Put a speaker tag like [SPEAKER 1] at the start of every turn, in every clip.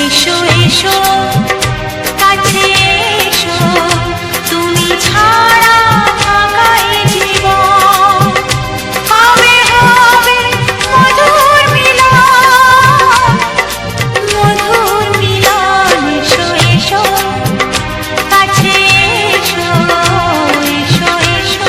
[SPEAKER 1] এসো এসো কাছে এসো, তুমি ছাড়া ফাঁকা এ জীবন। হবে হবে মধুর মিলন, মধুর মিলন। এসো এসো কাছে এসো, এসো এসো।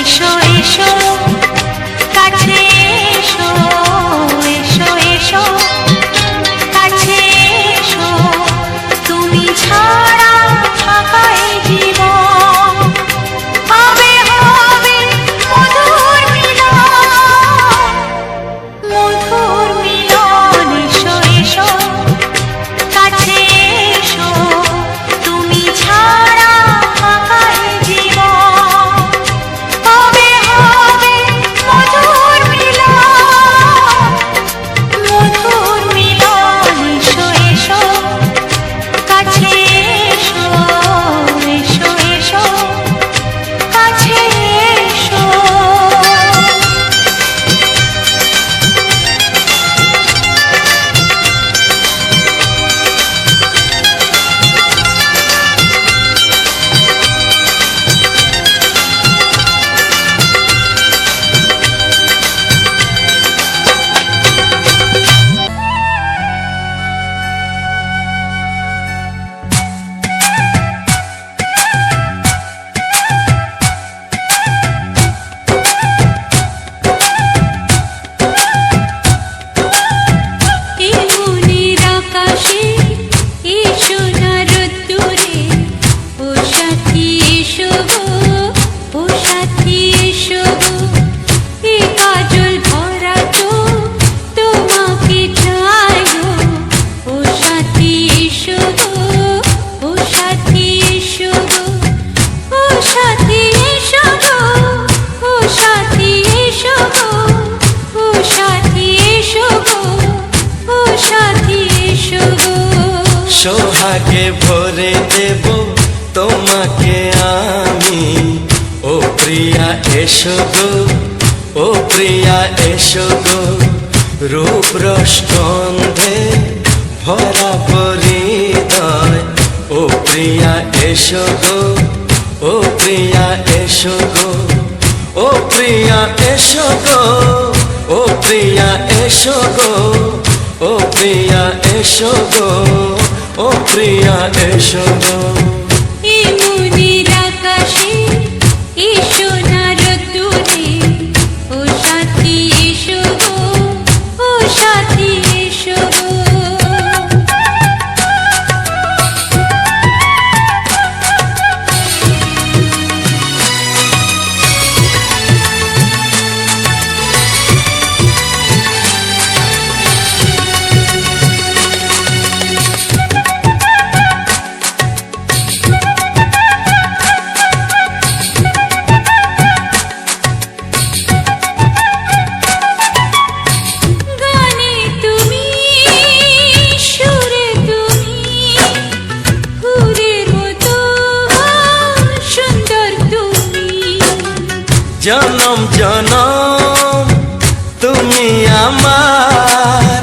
[SPEAKER 1] এসো এসো কাছে এসো, এসো এসো কাছে এসো, তুমি ছাড়া ফাঁকা এ জীবন। হবে হবে মধুর মিলন, মধুর মিলন। এসো এসো কাছে এসো, তুমি ছাড়া ফাঁকা এ জীবন। হবে হবে মধুর মিলন, মধুর মিলন। এসো এসো কাছে এসো, এসো এসো কাছে এসো।
[SPEAKER 2] সোহাগে ভরে দেব তোমাকে আমি, ও প্রিয়া এসো গো, ও প্রিয়া এসো গো। রূপ রস গন্ধে ভরা পরিদয়, ও প্রিয়া এসো গো, ও প্রিয়া এসো গো। ও প্রিয়া এসো গো, ও প্রিয়া এসো গো, ও প্রিয়া এসো গো, ও প্রিয়া এসো গো।
[SPEAKER 1] এই মনের আকাশে এসো না রোদ্দুরে, ও সাথী এসো গো, ও সাথী এসো গো।
[SPEAKER 2] জনম জনম তুমি আমার,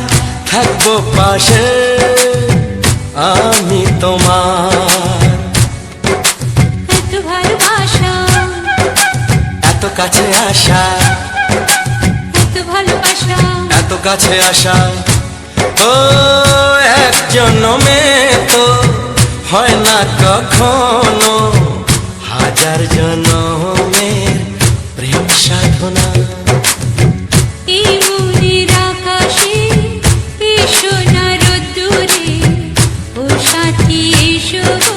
[SPEAKER 2] থাকবো পাশে আমি তোমার।
[SPEAKER 1] এত ভালোবাসা,
[SPEAKER 2] এত কাছে আসা,
[SPEAKER 1] এত ভালোবাসা,
[SPEAKER 2] এত কাছে আসা, ও এক জন্মে তো হয় না কখনো, হাজার জন্মের প্রেম সাধনা।
[SPEAKER 1] এই মনের আকাশে এসো না রোদ্দুরে, ও সাথী এসো গো,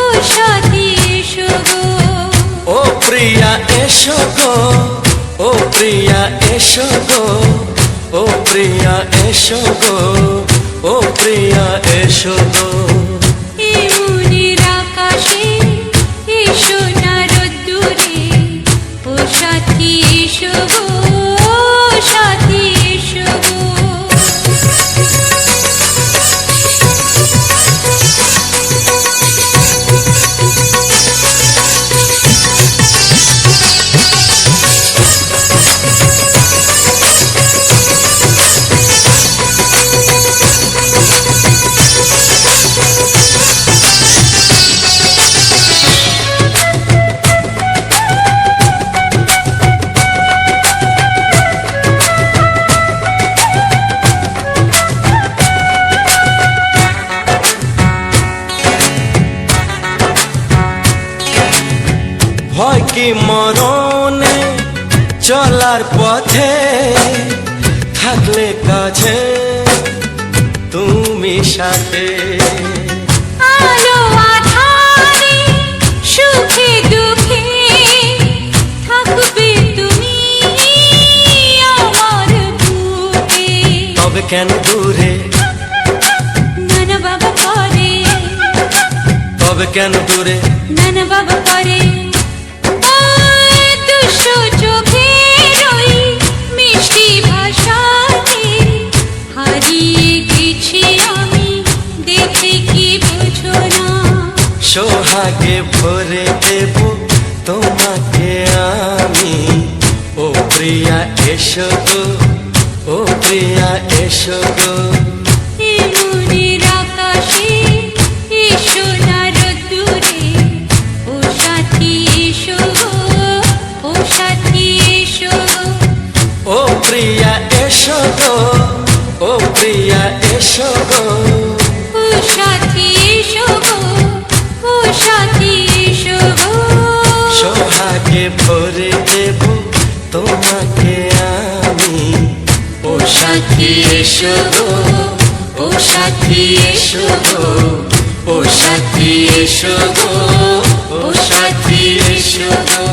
[SPEAKER 1] ও সাথী এসো গো।
[SPEAKER 2] ও প্রিয়া এসো গো, ও প্রিয়া এসো গো, ও প্রিয়া এসো গো, ও প্রিয়া এসো গো।
[SPEAKER 1] এই মনের আকাশে এসো না রোদ্দুরে, ও সাথী এসো গো, ও সাথী এসো গো।
[SPEAKER 2] ভয় কি মরণে চলার পথে, থাকলে কাছে তুমি সাথে।
[SPEAKER 1] আলো আঁধারে সুখে দুঃখে থাকবে তুমি আমার বুকে।
[SPEAKER 2] তবে কেন দূরে,
[SPEAKER 1] নানা বাবা করে,
[SPEAKER 2] তবে কেন দূরে,
[SPEAKER 1] নানা বাবা করে। ওই দুষ্টু চোখের ওই মিষ্টি ভাষাতে হারিয়ে গেছি আমি, দেখে কি বুঝো না।
[SPEAKER 2] সোহাগে ভরে দেব তোমাকে আমি, ও প্রিয়া এসো গো, ও প্রিয়া এসো গো।
[SPEAKER 1] এই মনের আকাশে এসো না রোদ্দুরে, ও সাথী এসো গো, ও সাথী এসো গো।
[SPEAKER 2] ও প্রিয়া এসো গো, ও প্রিয়া এসো গো।
[SPEAKER 1] ও সাথী এসো গো, ও সাথী এসো গো।
[SPEAKER 2] সোহাগে ভরে দেব তোমাকে আমি, ও সাথী এসো গো, ও সাথী এসো গো, ও সাথী এসো গো, ও সাথী এসো গো।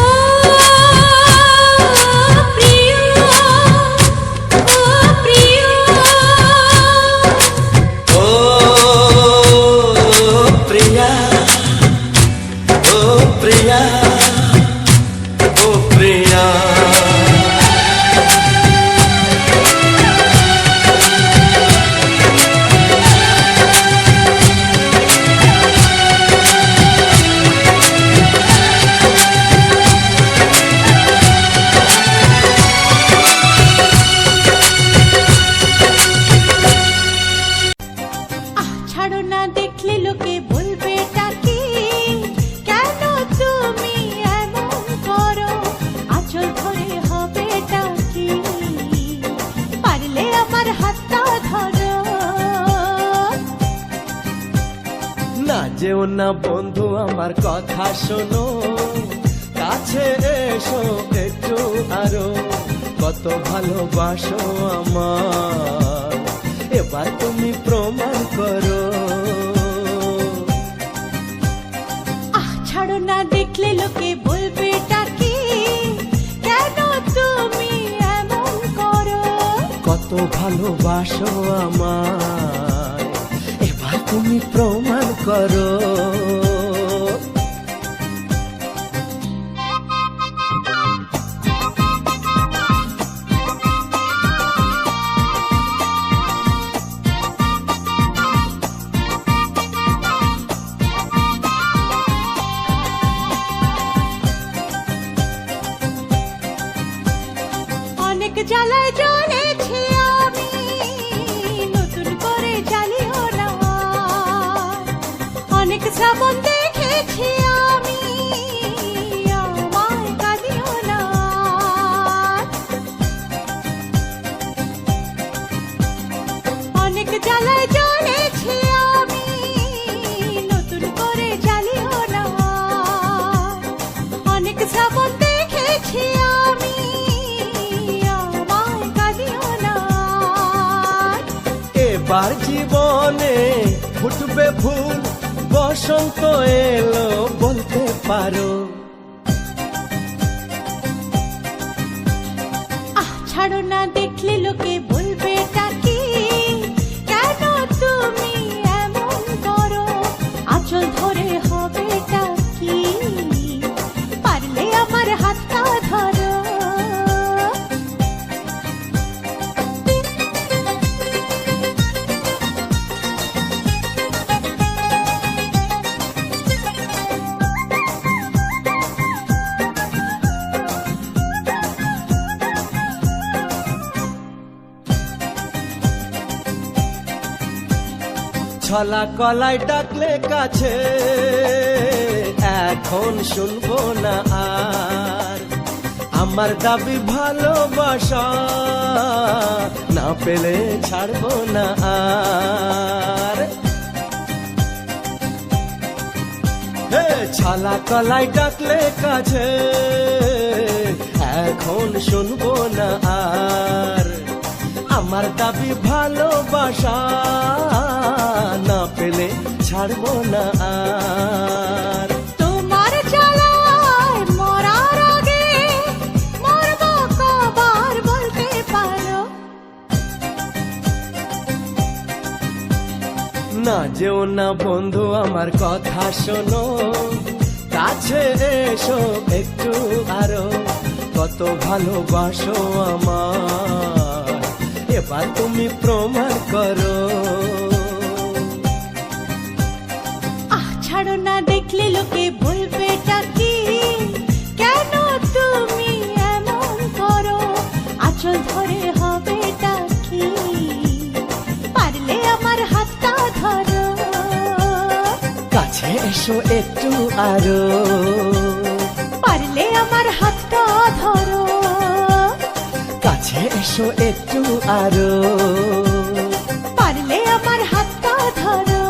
[SPEAKER 1] ও প্রিয়, ও প্রিয়,
[SPEAKER 2] ও প্রিয়া, ও প্রিয়া, ও প্রিয়া।
[SPEAKER 1] ছাড়ো না, দেখলে লোকে বলবে টাকি, কেন তুমি এমন করো, আঁচল ধরে হবে টাকি, পারলে আমার হাতটা ধরো।
[SPEAKER 2] না যেও না বন্ধু আমার কথা শোনো, কাছে এসো একটু আরো, কত ভালোবাসো আমার, এবার তুমি প্রমাণ করো।
[SPEAKER 1] ছাড়ো না, দেখলে লোকে বলবে টাকি, কেন তুমি এমন করো,
[SPEAKER 2] কত ভালোবাসো আমার, এবার তুমি প্রমাণ করো।
[SPEAKER 1] অনেক অনেক জ্বালায় জ্বলেছি আমি, নতুন করে জ্বালিও না। অনেক শ্রাবণ দেখেছি আমি, আমায় কাঁদিও না। অনেক জ্বালায় জ্বলেছি আমি, নতুন করে জ্বালিও না। অনেক শ্রাবণ দেখেছি আমি, আমায় কাঁদিও না।
[SPEAKER 2] এবার জীবনে ফুটবে ফুল, বসন্ত এলো বলতে পারো।
[SPEAKER 1] ছাড়ো না, দেখলে লোকে বলবে এটা কি, কেন তুমি এমন করো। আঁচল ধরে হবে এটা কি, পারলে আমার হাতটা ধরো।
[SPEAKER 2] ছলা কলাই ডাকলে কাছে, এখন শুনবো না আর। আমার দাবি ভালোবাসা, না পেলে ছাড়বো না আর। হে ছলা কলাই ডাকলে কাছে, এখন শুনবো না আর। আমার দাবি ভালোবাসা, না পেলে ছাড়বো না আর।
[SPEAKER 1] তোমার জ্বালায় মরার আগে মরবো কবার বলতে পারো।
[SPEAKER 2] না যেও না বন্ধু, আমার কথা শোনো, কাছে এসো একটু আরো। কত ভালোবাসো আমার, এবার তুমি প্রমাণ করো।
[SPEAKER 1] ছাড়ো না, দেখলে লোকে বলবে এটা কি, কেন তুমি এমন করো। আঁচল ধরে হবে এটা কি, পারলে আমার হাতটা ধরো।
[SPEAKER 2] কাছে এসো একটু আরো,
[SPEAKER 1] পারলে আমার হাতটা ধরো।
[SPEAKER 2] কাছে এসো একটু আরো,
[SPEAKER 1] পারলে আমার হাতটা ধরো।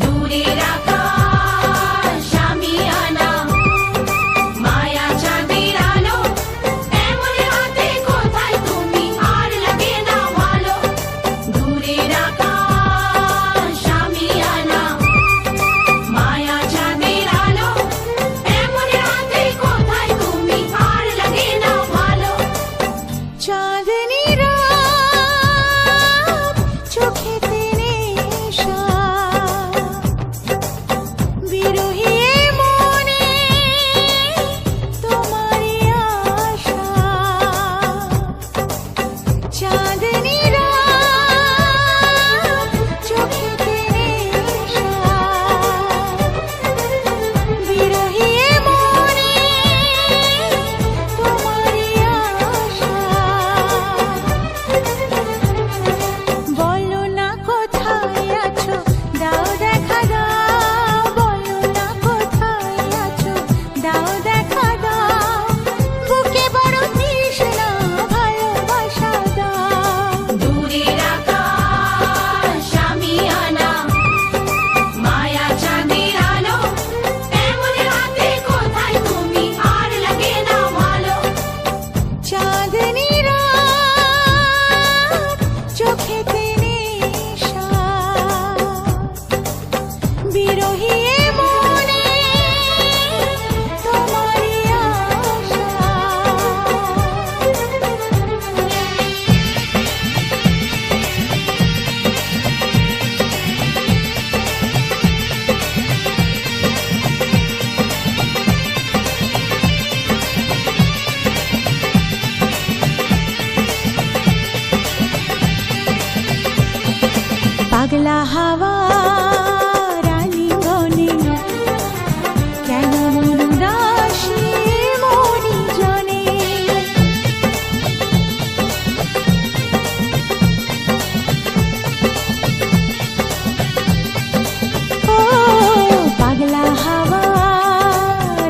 [SPEAKER 3] দূরের আকাশ আমি আনা, মায়া চাঁদের আলো, এমন রাতে কোথায় তুমি, আর লাগে না ভালো। দূরের আকাশ
[SPEAKER 1] পাগলা হাওয়া রানী গনে কেন মনুদাসী মনি জনে ও পাগলা হাওয়া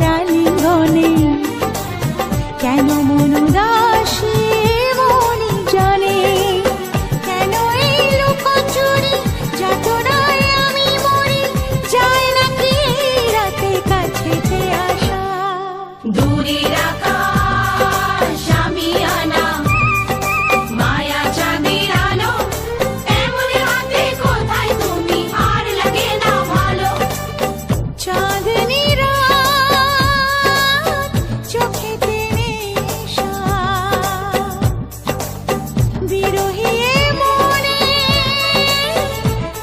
[SPEAKER 1] রানী গনে কেন মনুদাসী মনি জনে কেন এই লুকোচুরি যাতনায় আমি মরি যায় নাকি রাতে কাছেতে আসা
[SPEAKER 3] দূরের আকাশ আমি আনা মায়া চাঁদের আলো এমন হাতে কোথায় তুমি আর লাগে না ভালো
[SPEAKER 1] চাঁদনি রাত চোখেতে নেশা বিরহী এ মনে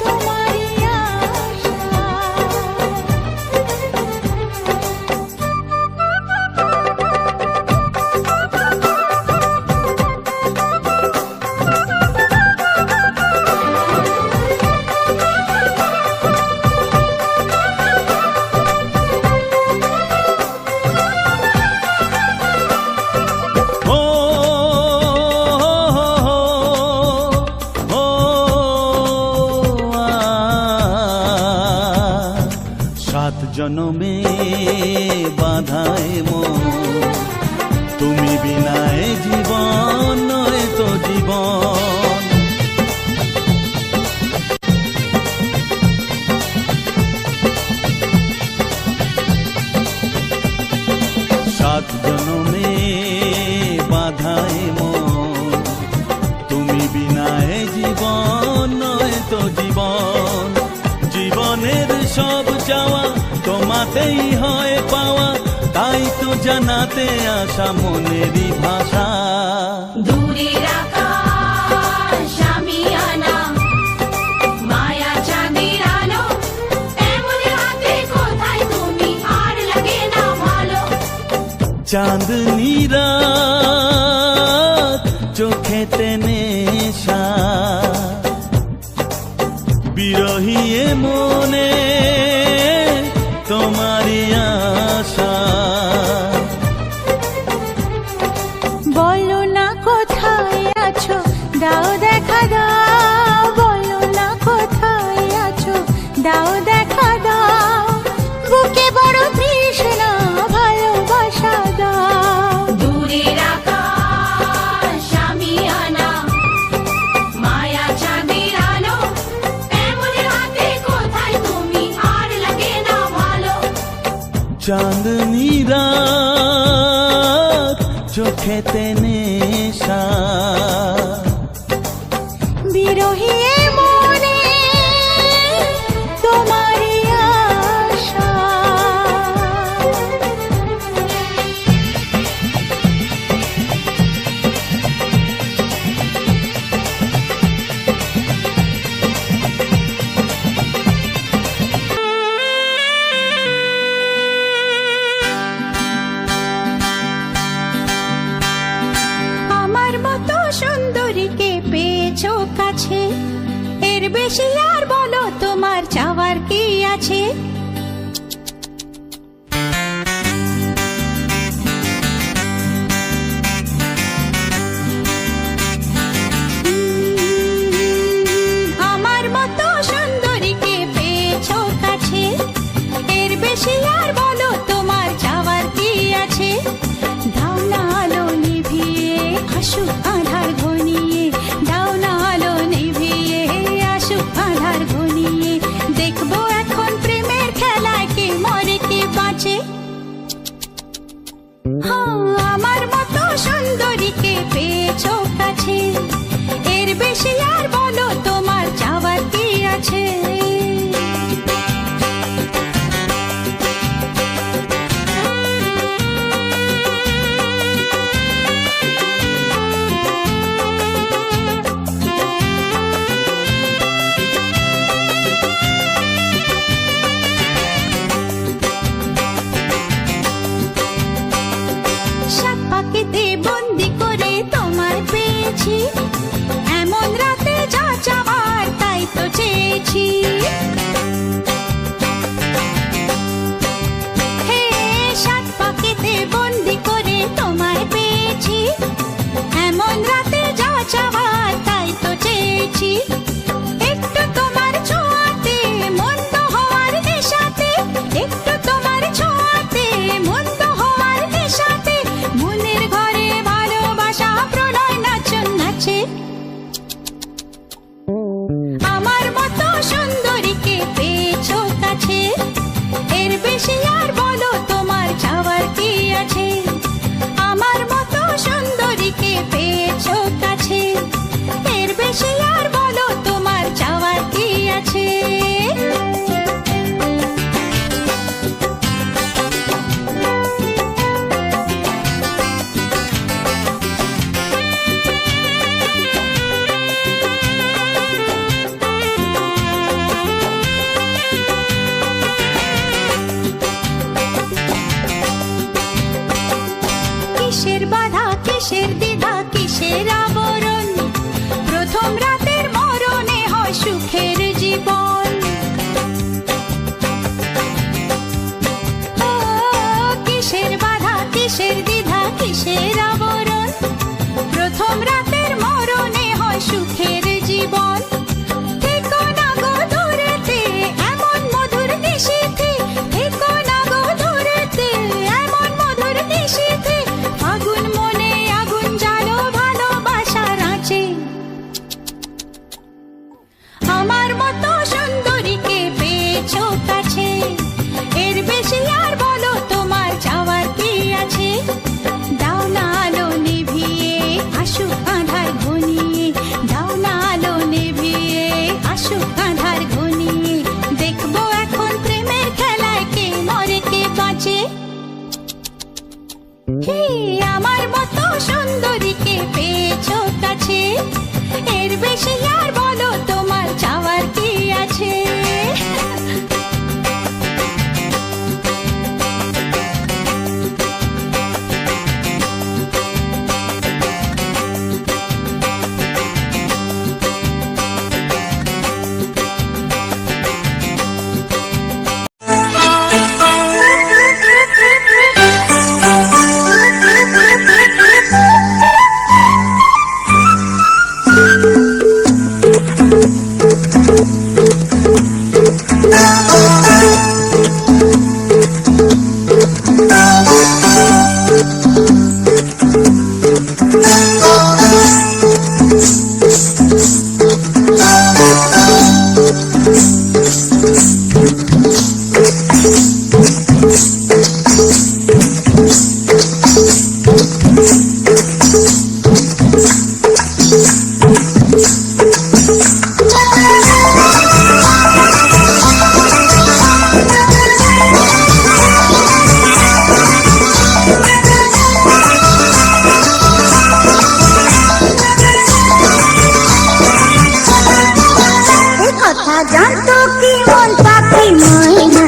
[SPEAKER 1] তোমারই আশা
[SPEAKER 4] ও ও সাত জনমে বাধায় মন তুমি বিনায় জীবন নয় তো জীবন সাত জনমে বাধায় মন তুমি বিনায় জীবন নয় তো জীবন জীবনের সব চাওয়া তোমাতেই হয় পাওয়া তাই তো জানাতে আসা মনেরই ভাষা
[SPEAKER 3] দূরের আকাশ আমি আনা মায়া চাঁদের আলো এমন হাতে কোথায় তুমি আর লাগে না ভালো
[SPEAKER 4] চাঁদনি রাত চোখেতে নেশা বিরহী এ মনে তোমারই আশা
[SPEAKER 1] বলো না কোথায় আছো দাও দেখা দাও বলো না কোথায় আছো দাও দেখা দাও বুকে বড় তৃষ্ণা ভালোবাসা দাও
[SPEAKER 3] দূরের আকাশ আমি আনা মায়া চাঁদের আলো এমন হাতে কোথায় তুমি আর লাগে না ভালো
[SPEAKER 4] চাঁদনি রাত চোখেতে নেশা
[SPEAKER 1] বিরহী এ মনে তোমারই আশা আমার মতো সুন্দরীকে পেয়েছো কাছে এর বেশি আর বলো তোমার চাওয়ার কি আছে আমার মতো সুন্দরীকে পেয়েছো কাছে এর বেশি আর বলো তোমার চাওয়ার কি আছে দাও না আলো নিভিয়ে আসুক আধার ঘনিয়ে দাও না আলো নিভিয়ে আসুক আধার ঘনিয়ে দেখবো এখন প্রেমের আমার মতো সুন্দরীকে পেয়েছো কাছে, এর বেশি আর বলো তোমার চাওয়ার কি আছে? দাও না আলো নিভিয়ে আসুক আঁধার ঘনিয়ে, দাও না আলো নিভিয়ে আসুক আঁধার ঘনিয়ে, দেখবো এখন প্রেমের খেলায় কে মরে কে বাঁচে। হে আমার মতো সুন্দরীকে পেয়েছো কাছে, এর বেশি আর বলো তোমার চাওয়ার কি আছে?
[SPEAKER 5] জানতো কি মন পাখি ময়না,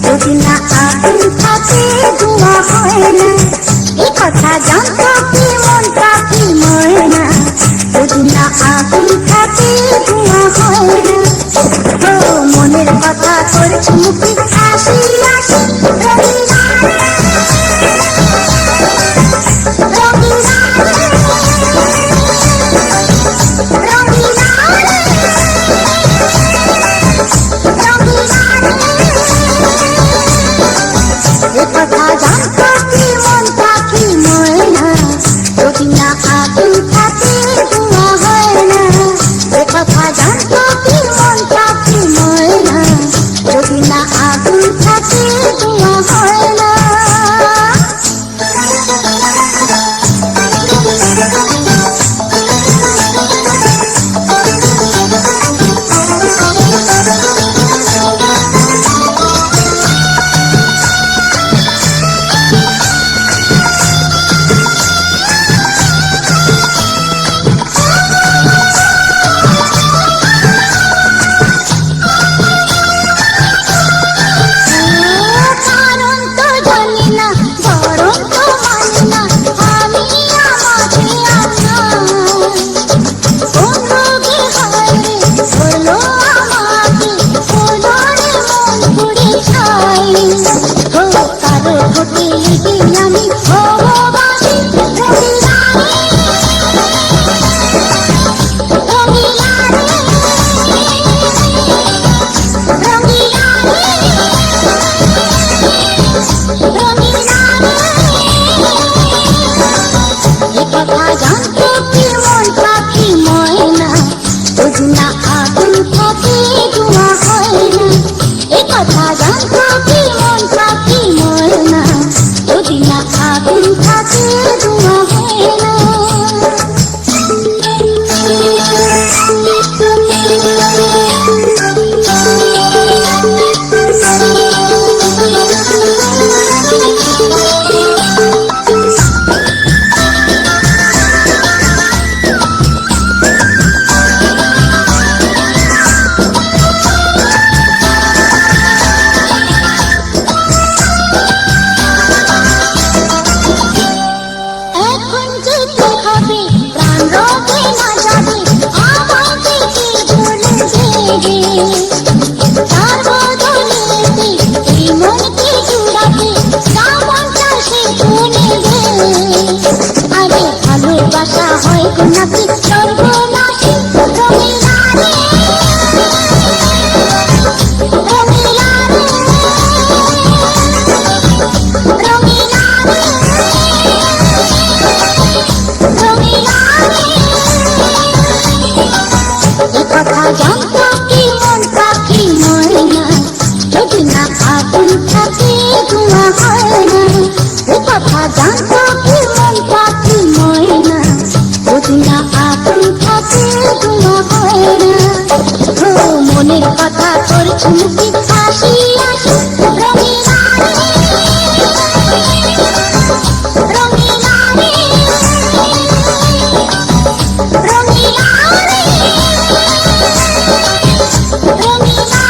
[SPEAKER 5] যদি না আগুন থাকে ধোঁয়া হয় না। এই কথা জানতো কি মন পাখি ময়না, যদি না আগুন থাকে ধোঁয়া হয় না। ও মনের কথা করছি মুখে হাসি হাসি, রঙিনা রঙিনা রঙিনা কথা জানতো কি মন পাখি ময়না, যদি না আগুন থাকে ধোঁয়া হয় না। এ কথা জানতো কি মন পাখি ময়না, যদি না আগুন থাকে ধোঁয়া হয় না। জানতো কি মন পাখি ময়না, যদি না আগুন থাকে ধোঁয়া হয় না। এ কথা জানতো কি মন পাখি ময়না, যদি না আগুন থাকে ধোঁয়া হয় না। ভালোবাসা হয় নাকি সর্বনাশী, রঙিলা রে রঙিলা রে রঙিলা রে রঙিলা রে। এ কথা জানতো কথা জানতো কি মন পাখি ময়না যদি না আপন থাকে ধোঁয়া হয় না ও মনের কথা তোর চুমকি হাসি আসি রঙিনা রে রঙিনা রে রঙিনা রে রঙিনা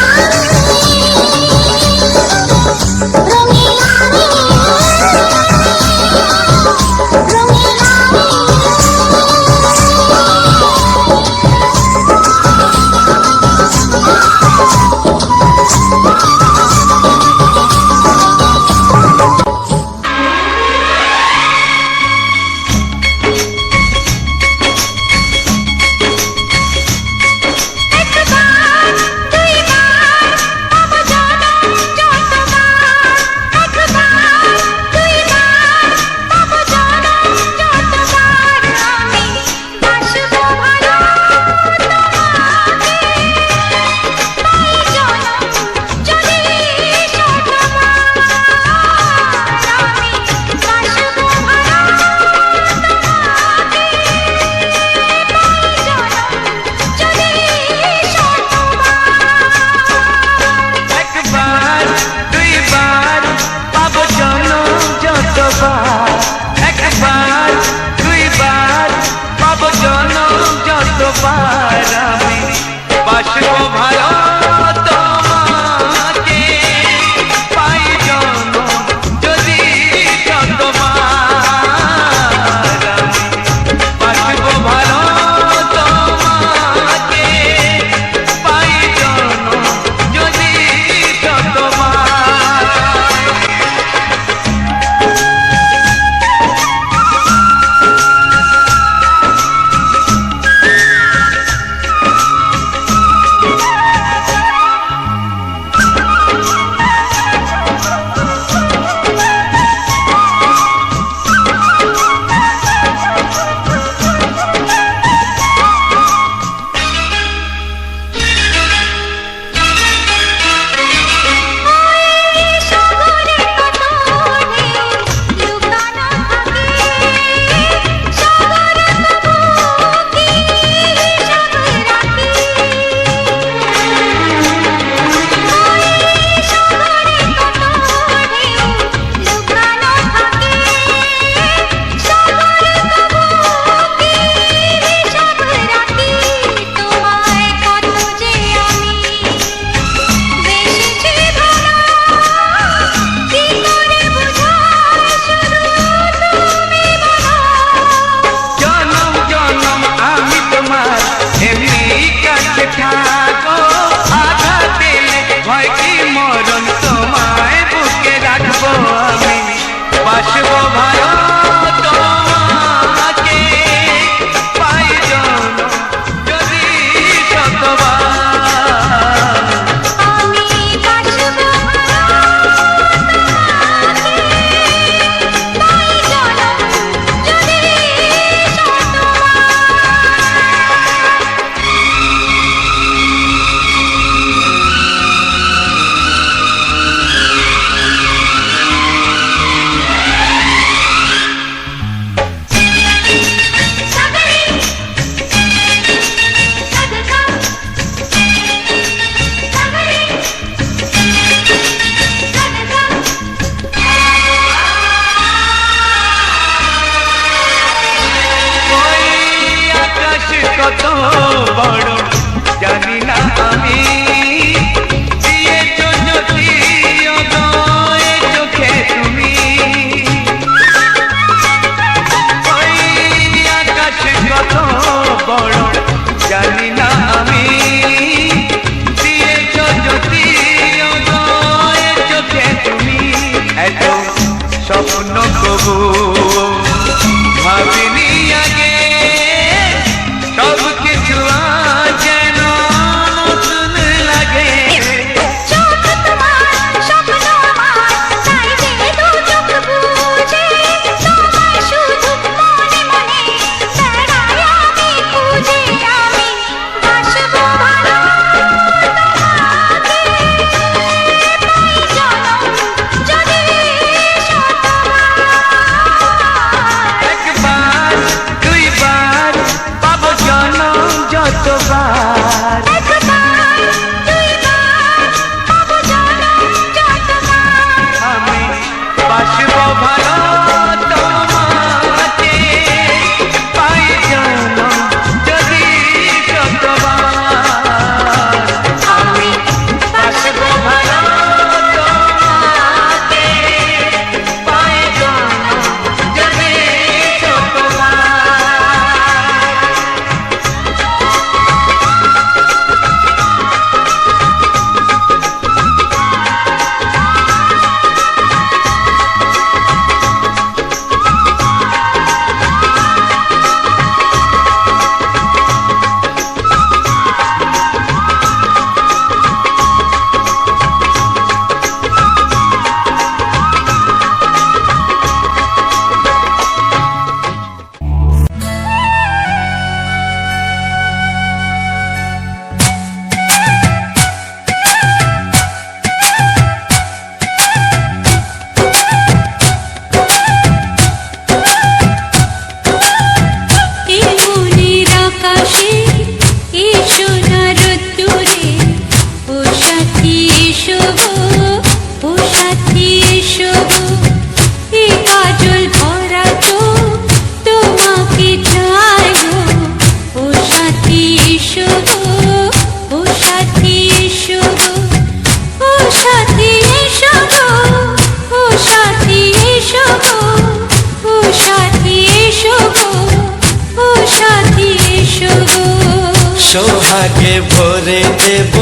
[SPEAKER 2] সোহাগে ভরে দেব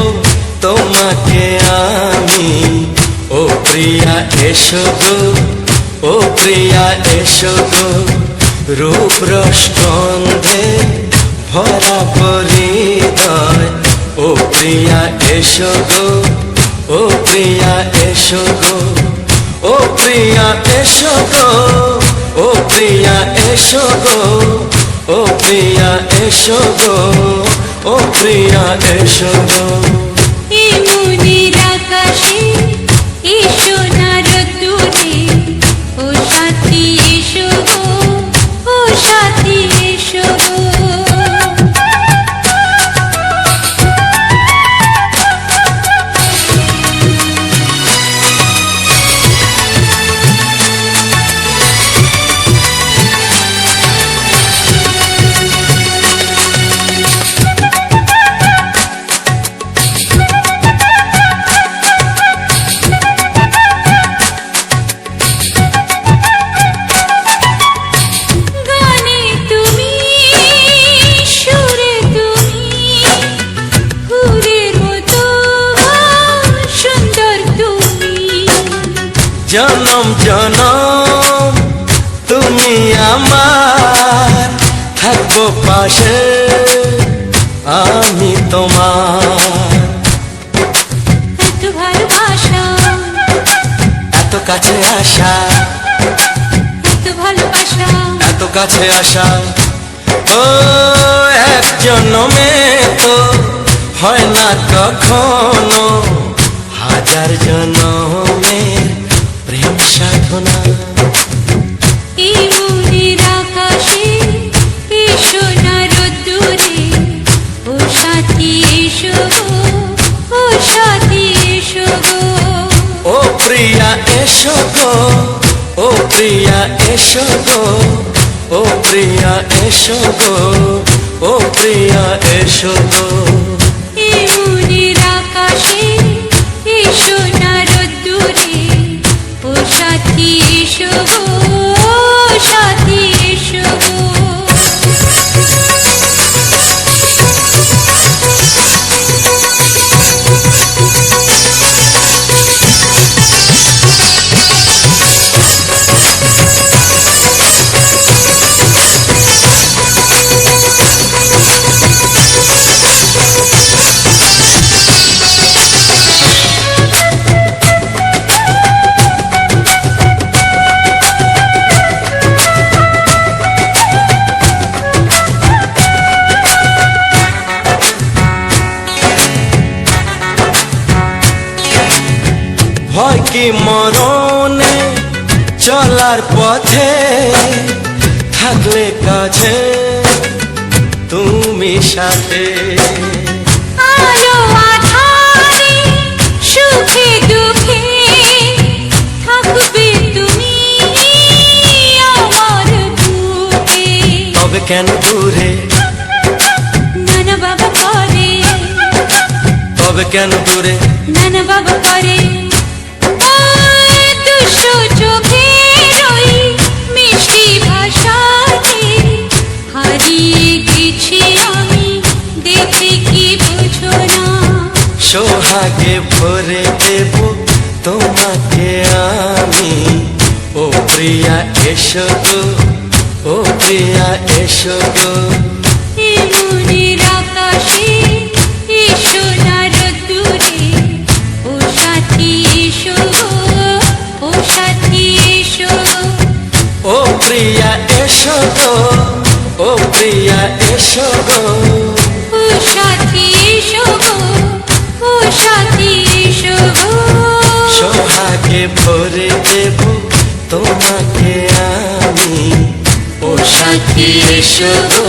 [SPEAKER 2] তোমাকে আমি। ও প্রিয়া এসো গো, ও প্রিয়া এসো গো, রূপ রস গন্ধে ভরা পরিদয়। ও প্রিয়া এসো গো, ও প্রিয়া এসো গো, ও প্রিয়া এসো গো, ও প্রিয়া এসো গো, ও প্রিয়া এসো গো, ও প্রিয়া এসো গো।
[SPEAKER 1] এই মনের আকাশে এসো না রোদ্দুরে, ও সাথী এসো গো, ও সাথী এসো গো। গানে তুমি, সুরে তুমি, ফুলের মতো সুন্দর তুমি।
[SPEAKER 2] জনম জনম তুমি আমার, থাকবো পাশে আমি তোমার।
[SPEAKER 1] এত ভালোবাসা,
[SPEAKER 2] এত কাছে আসা,
[SPEAKER 1] এত ভালোবাসা,
[SPEAKER 2] এত কাছে আসা, ও এক জন্মে তো হয় না কখনো, হাজার জন্মের প্রেম সাধনা।
[SPEAKER 1] এই মনের আকাশে এসো না রোদ্দুরে, ও সাথী এসো গো, ও সাথী এসো গো।
[SPEAKER 2] ও প্রিয়া এসো গো, ও প্রিয়া এসো গো, ও প্রিয়া এসো গো, ও প্রিয়া এসো গো।
[SPEAKER 1] এই মনের আকাশে এসো না রোদ্দুরে, ও সাথী এসো গো, ও সাথী এসো গো।
[SPEAKER 2] ভয় কি মরণে চলার পথে, থাকলে কাছে তুমি সাথে।
[SPEAKER 1] আলো আঁধারে, সুখে দুঃখে, থাকবে তুমি আমার বুকে।
[SPEAKER 2] তবে কেন দূরে,
[SPEAKER 1] নানা বাবা করে,
[SPEAKER 2] তবে কেন দূরে,
[SPEAKER 1] নানা বাবা করে। ওই দুশো চোখের ওই মিষ্টি ভাষাতে হারিয়ে গেছি আমি, দেখে কি বোঝো না।
[SPEAKER 2] সোহাগে ভরে দেব তোমাকে আমি। ও প্রিয়া এসো গো, ও প্রিয়া এসো গো,
[SPEAKER 1] এই মনের আকাশে এসো না রোদ্দুরে, ও সাথী এসো গো, ও সাথী এসো গো।
[SPEAKER 2] ও প্রিয়া এসো গো, ও প্রিয়া এসো গো,
[SPEAKER 1] ও সাথী এসো গো, ও সাথী এসো গো।
[SPEAKER 2] সোহাগে ভরে দেব তোমাকে আমি। ও সাথী এসো গো,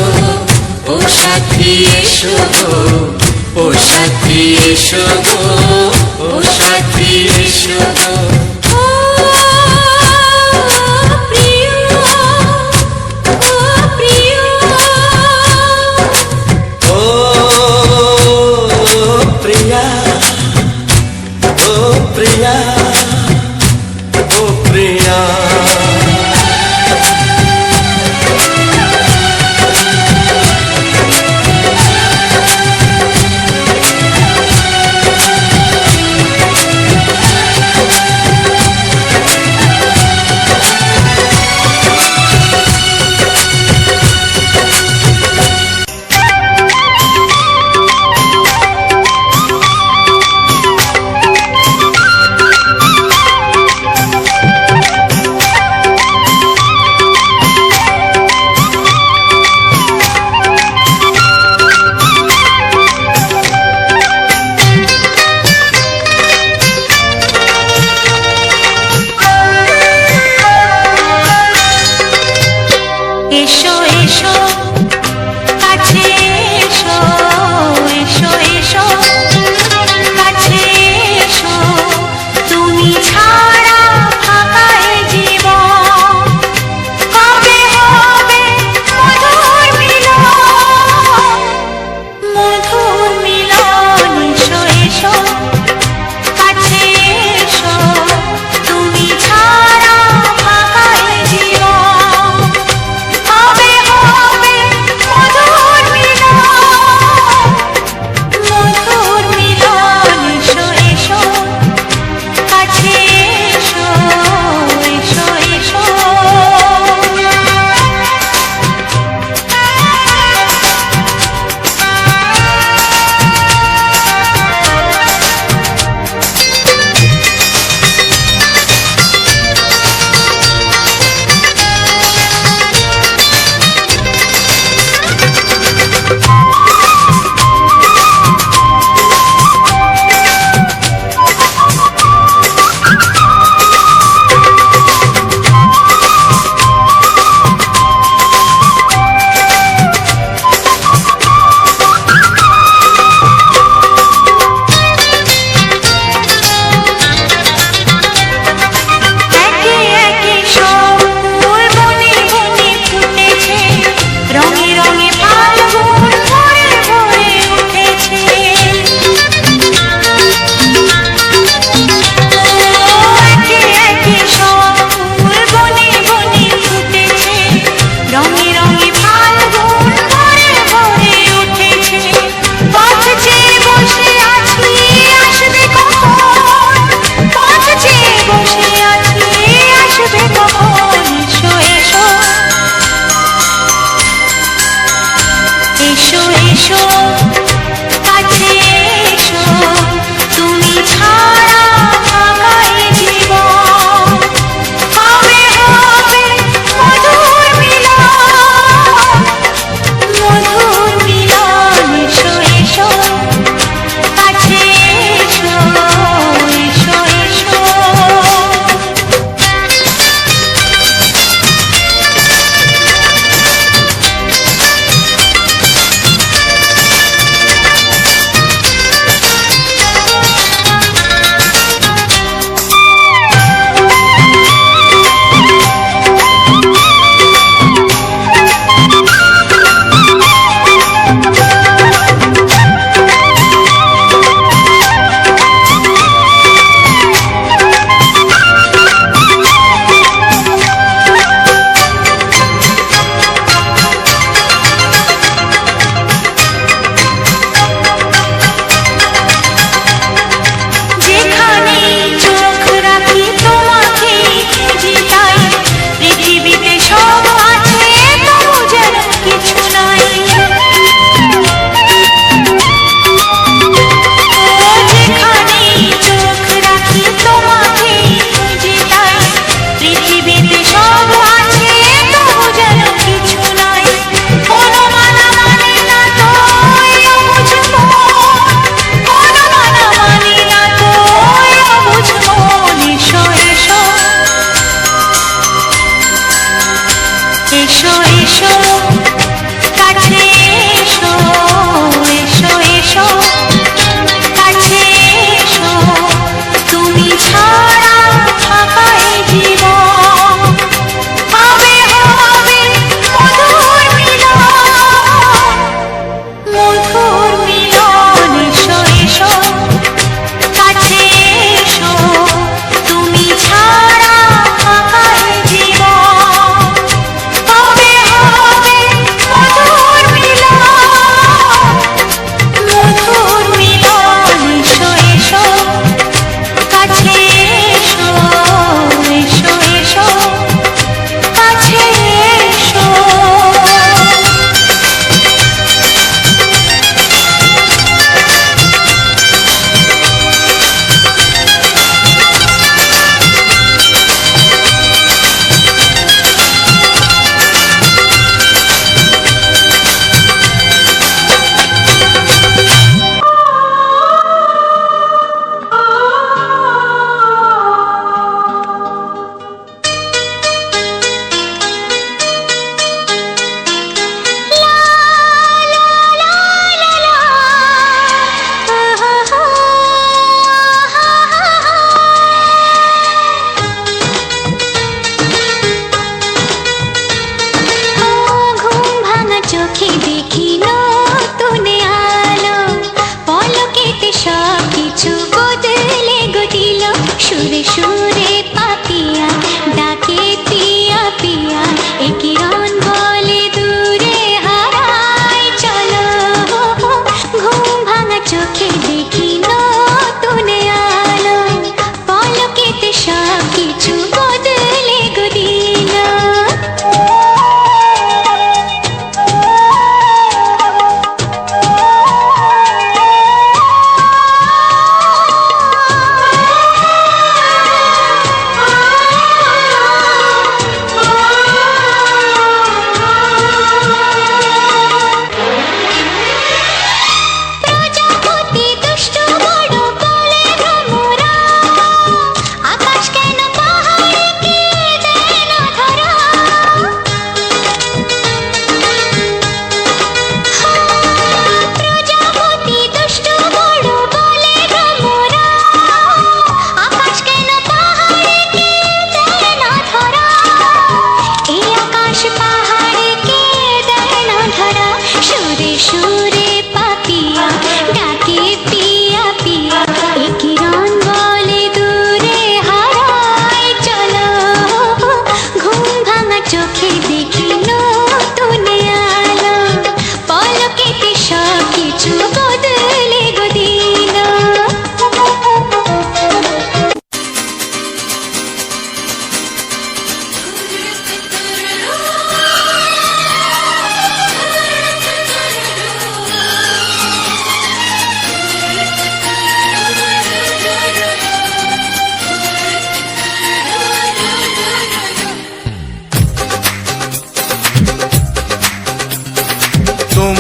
[SPEAKER 2] ও সাথী এসো গো, ও সাথী এসো গো, ও সাথী এসো গো।
[SPEAKER 1] ও প্রিয়, ও প্রিয়,
[SPEAKER 2] ও প্রিয়া, ও প্রিয়া, ও প্রিয়া।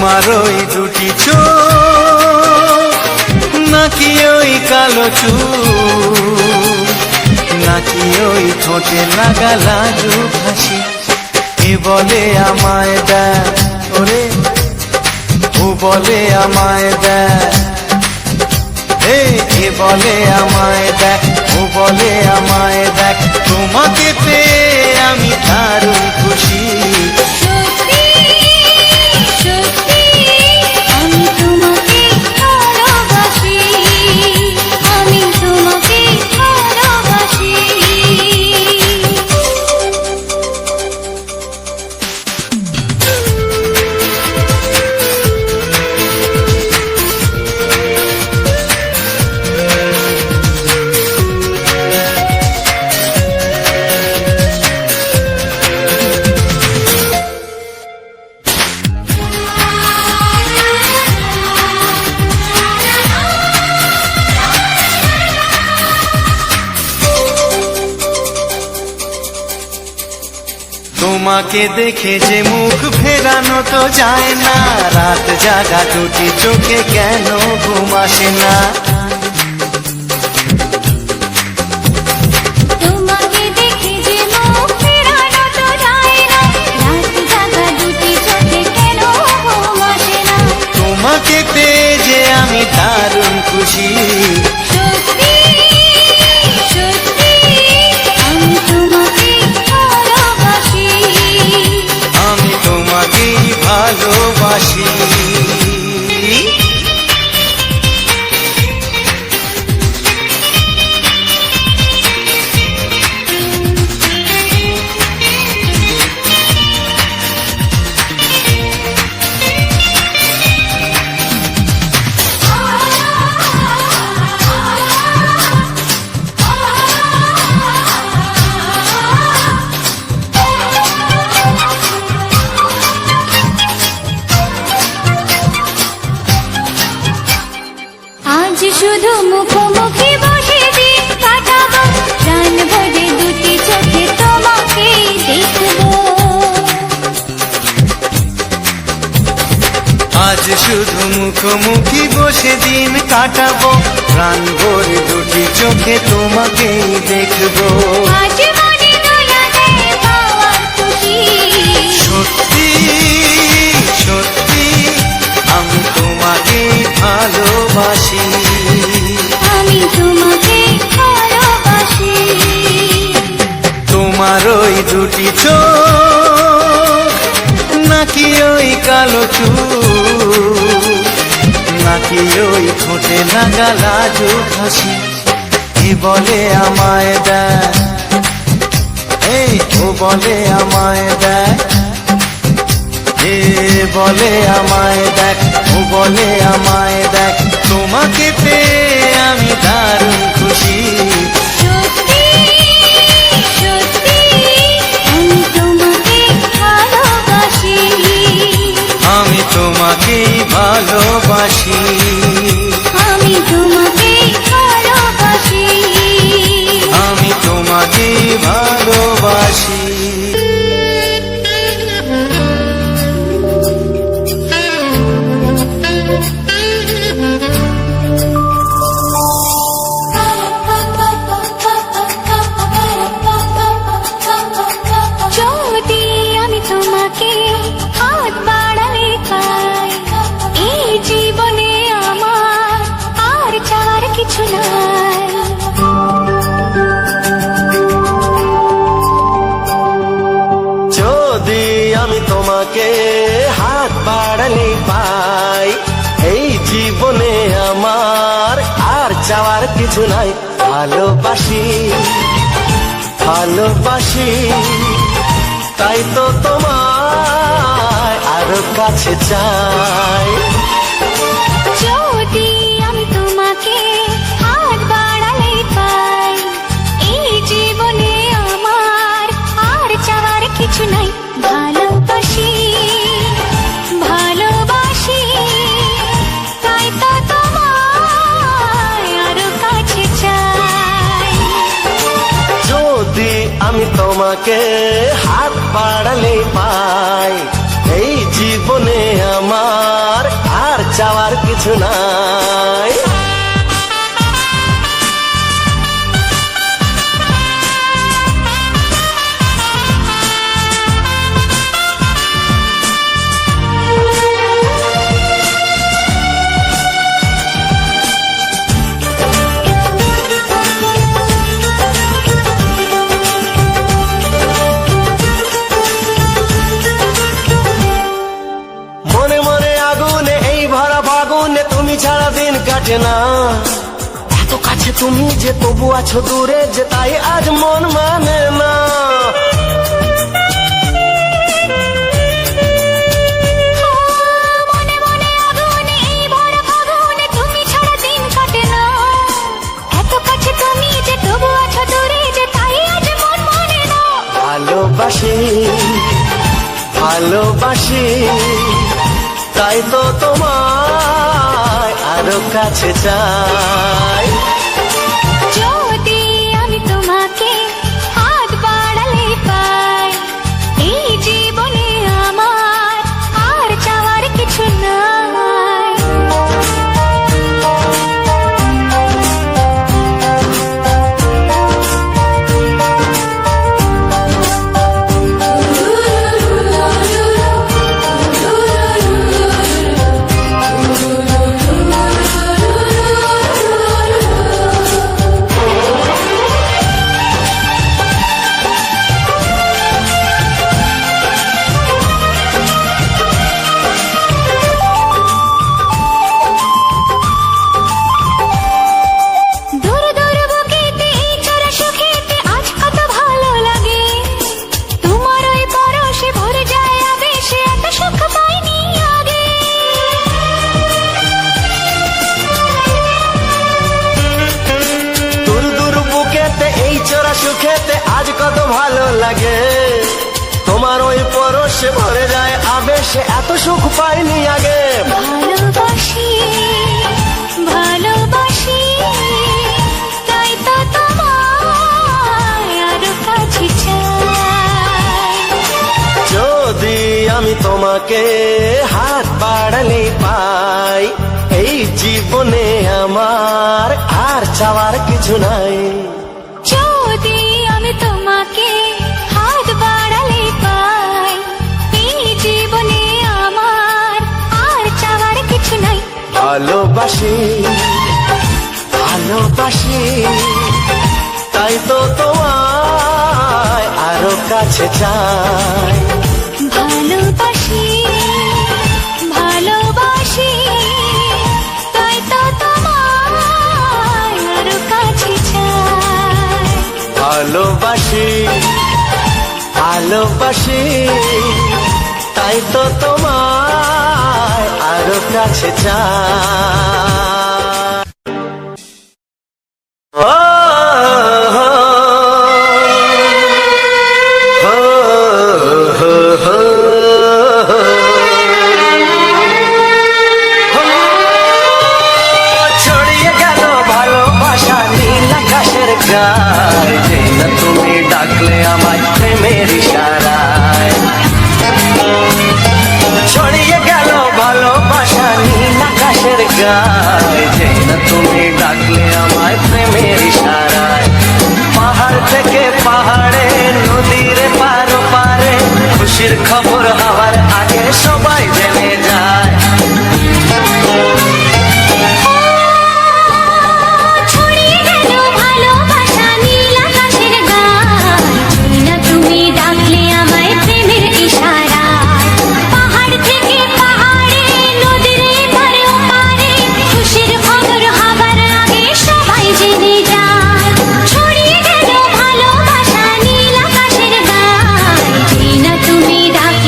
[SPEAKER 2] তোমার ওই দুটি চোখ নাকি ওই কালো চুল নাকি ওই ঠোঁটে লাগা লাজু হাসি এ বলে আমায় দেয় ওরে ও বলে আমায় দেয় এ বলে আমায় দেখ ও বলে আমায় দেখ তোমাকে পেয়ে আমি দারুণ খুশি
[SPEAKER 1] সত্যি সত্যি আমি তোমাকে ভালোবাসি আমি তোমাকে ভালোবাসি
[SPEAKER 2] তোমাকে দেখে যে মুখ ফেরানো তো যায় না রাত জাগা দুটি চোখে কেন ঘুম আসে না
[SPEAKER 1] তোমাকে দেখে যে মুখ ফেরানো তো যায় না রাত জাগা দুটি চোখে কেন ঘুম আসে না
[SPEAKER 2] তোমাকে পেয়ে যে আমি দারুণ খুশি
[SPEAKER 1] সত্যি সত্যি আমি তোমাকে ভালোবাসি
[SPEAKER 2] আমি তোমাকেই ভালোবাসি
[SPEAKER 1] আজ শুধু মুখোমুখি বসে দিন কাটাবো প্রাণ ভরে দুটি চোখে তোমাকে দেখবো
[SPEAKER 2] আজ শুধু মুখোমুখি বসে দিন কাটাবো প্রাণ ভরে দুটি চোখে তোমাকেই দেখবো
[SPEAKER 1] আজ মনে দোলা দেয় পাওয়ার খুশি
[SPEAKER 2] সত্যি সত্যি আমি তোমাকেই ভালোবাসি
[SPEAKER 1] আমি তোমাকে ভালোবাসি
[SPEAKER 2] তোমার ওই দুটি চোখ নাকি ওই কালো চুল নাকি ওই ঠোঁটে লাগা লাজু হাসি এ বলে আমায় দেয় এই ও বলে আমায় দেয় এ বলে আমায় দেখ ও বলে আমায় দেখ তোমাকে পেয়ে আমি দারুণ খুশি
[SPEAKER 1] সত্যি সত্যি আমি তোমাকে ভালোবাসি
[SPEAKER 2] আমি তোমাকেই ভালোবাসি
[SPEAKER 1] আমি তোমাকে ভালোবাসি
[SPEAKER 2] আমি তোমাকেই ভালোবাসি
[SPEAKER 1] যদি আমি তোমাকে হাত বাড়ালে পাই এই জীবনে আমার আর চাওয়ার কিছু নাই
[SPEAKER 2] যদি আমি তোমাকে হাত বাড়ালে পাই এই জীবনে আমার আর চাওয়ার কিছু নাই ভালোবাসি ভালোবাসি তাই তো তোমায় আরো কাছে চাই
[SPEAKER 1] যদি আমি তোমাকে হাত বাড়ালে পাই এই জীবনে আমার আর চাওয়ার কিছু নাই ভালোবাসি ভালোবাসি তাই তো তোমায় আরো কাছে চাই
[SPEAKER 2] যদি আমি তোমাকে হাত বাড়ালে পাই এই জীবনে আমার
[SPEAKER 6] কিছু নাই। মনে মনে আগুনে এই ভরা ফাগুনে তুমি ছাড়া দিন কাটে না। এত কাছে তুমি যে তবু আছো দূরে যে তাই আজ মন মানে না।
[SPEAKER 1] মনে মনে আগুনে এই ভরা ফাগুনে তুমি ছাড়া দিন কাটে না। এত কাছে তুমি যে তবু আছো দূরে যে তাই আজ মন মানে না।
[SPEAKER 6] ভালোবাসি ভালোবাসি তাই তো তোমায় আরো কাছে চাই।
[SPEAKER 1] যদি আমি তোমাকে হাত বাড়ালে পাই, এই জীবনে আমার আর চাওয়ার কিছু নাই। দূর দূর বুকেতে এই চড়া সুখেতে আজ কত ভালো লাগে। তোমার ওই পরশে ভরে যায় আবেশে, এত সুখ পাইনি আগে।
[SPEAKER 6] দূর দূর বুকেতে এই চোরা সুখেতে আজ কত ভালো লাগে। তোমার ওই পরশে ভরে যায় আবেশে, এত সুখ পাইনি আগে।
[SPEAKER 1] ভালোবাসি ভালোবাসি তাই তো তোমায় আরো কাছে চাই।
[SPEAKER 6] যদি আমি তোমাকে হাত বাড়ালে পাই, এই জীবনে আমার আর চাওয়ার কিছু নাই।
[SPEAKER 1] যদি আমি তোমাকে হাত বাড়ালে পাই, এই জীবনে আমার আর চাওয়ার কিছু নাই।
[SPEAKER 6] ভালোবাসি ভালোবাসি তাই তো তোমায় আরো কাছে চাই।
[SPEAKER 1] ভালোবাসি ভালোবাসি তাই তো তোমায় আরো কাছে চাই।
[SPEAKER 6] ভালোবাসি ভালোবাসি তাই তো তোমায় আরো কাছে চাই। ও হো, হো, হো, হো, ছড়িয়ে গেল ভালোবাসা নীল আকাশের গায়ে, যে না তুমি ডাকলে আমায় প্রেমের ইশারায়। ছড়িয়ে গেল ভালোবাসা নীল আকাশের গায়ে, যে না তুমি ডাকলে আমায় প্রেমের ইশারায়। পাহাড় থেকে পাহাড়ে নদীর পার পারে খুশির খবর হওয়ার আগে সবাই জেনে যায়।
[SPEAKER 1] ছড়িয়ে গেল ভালোবাসা নীল আকাশের গায়ে, যে না তুমি ডাকলে আমায় প্রেমের ইশারায়। পাহাড় থেকে পাহাড়ে নদীর এপারে ওপারে খুশির খবর হবার আগে সবাই জেনে যায়। ছড়িয়ে গেল ভালোবাসা নীল আকাশের গায়ে, যে না তুমি ডাকলে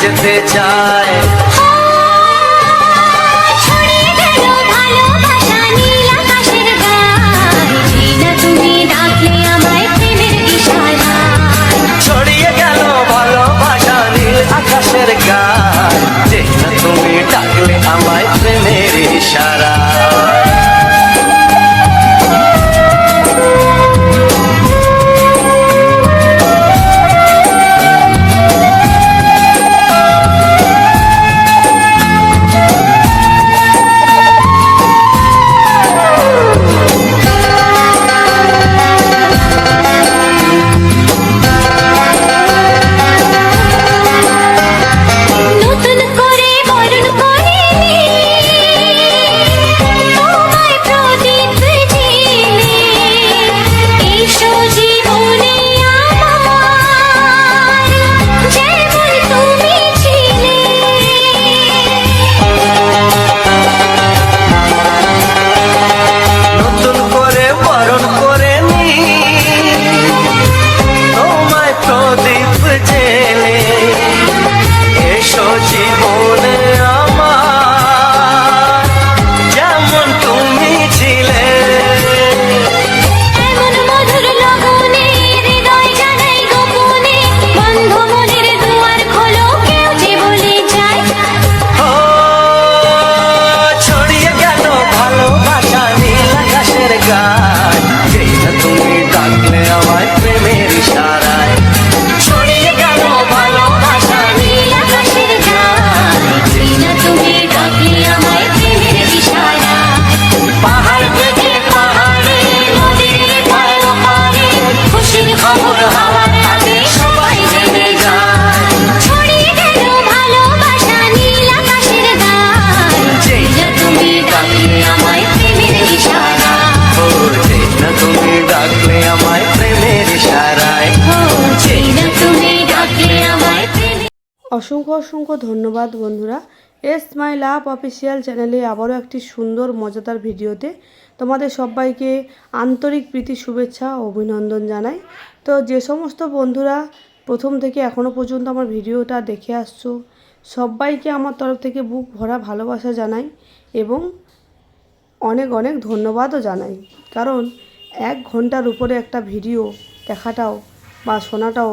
[SPEAKER 6] যেতে চায়।
[SPEAKER 5] ছড়িয়ে গেল ভালোবাসা নীল আকাশের গায়ে, যেই না তুমি ডাকলে আমায় প্রেমের ইশারায়।
[SPEAKER 6] ছড়িয়ে গেল ভালোবাসা নীল আকাশের গায়, যে না তুমি ডাকলে আমায় প্রেমের ইশারা।
[SPEAKER 5] নতুন করে বরণ করে তোমায় প্রদীপ জেলে, এসো জীবনে আমার যেমন তুমি ছিলে।
[SPEAKER 6] নতুন করে বরণ করে নি তোমায় প্রদীপ জেলে, এসো জীবনে আমার যেমন তুমি ছিলে।
[SPEAKER 5] এমন মধুর লগনে হৃদয় জানাই গোপনে, বন্ধ মনের দুয়ার খোলো কেউ যে বলে যায়।
[SPEAKER 6] ও ছড়িয়ে গেল ভালোবাসা নীল আকাশের গায়, যেই না তুমি ডাকলে আমায় প্রেমের ইশারায়। ছড়িয়ে গেল ভালোবাসা নীল আকাশের গায়,
[SPEAKER 5] যেই না তুমি ডাকলে আমায় প্রেমের ইশারায়।
[SPEAKER 6] পাহাড় থেকে পাহাড়ে নদীর পারে পারে খুশির খবর হওয়ার আগে সবাই জেনে যায়।
[SPEAKER 5] ছড়িয়ে গেল ভালোবাসা নীল আকাশের গায়ে,
[SPEAKER 6] যেই
[SPEAKER 5] না তুমি ডাকলে আমায় প্রেমের ইশারায়।
[SPEAKER 6] ও যেই না তুমি ডাকলে আমায় প্রেমের ইশারায়।
[SPEAKER 5] যেই না তুমি ডাকলে আমায় প্রেমের।
[SPEAKER 7] অসংখ্য অসংখ্য ধন্যবাদ বন্ধুরা। এস মাই লাভ অফিসিয়াল চ্যানেলে আবারও একটি সুন্দর মজাদার ভিডিওতে তোমাদের সবাইকে আন্তরিক প্রীতি শুভেচ্ছা ও অভিনন্দন জানাই। তো যে সমস্ত বন্ধুরা প্রথম থেকে এখনও পর্যন্ত আমার ভিডিওটা দেখে আসছো, সবাইকে আমার তরফ থেকে বুক ভরা ভালোবাসা জানাই এবং অনেক অনেক ধন্যবাদও জানাই। কারণ 1 ঘন্টার উপরে একটা ভিডিও দেখাটাও বা শোনাটাও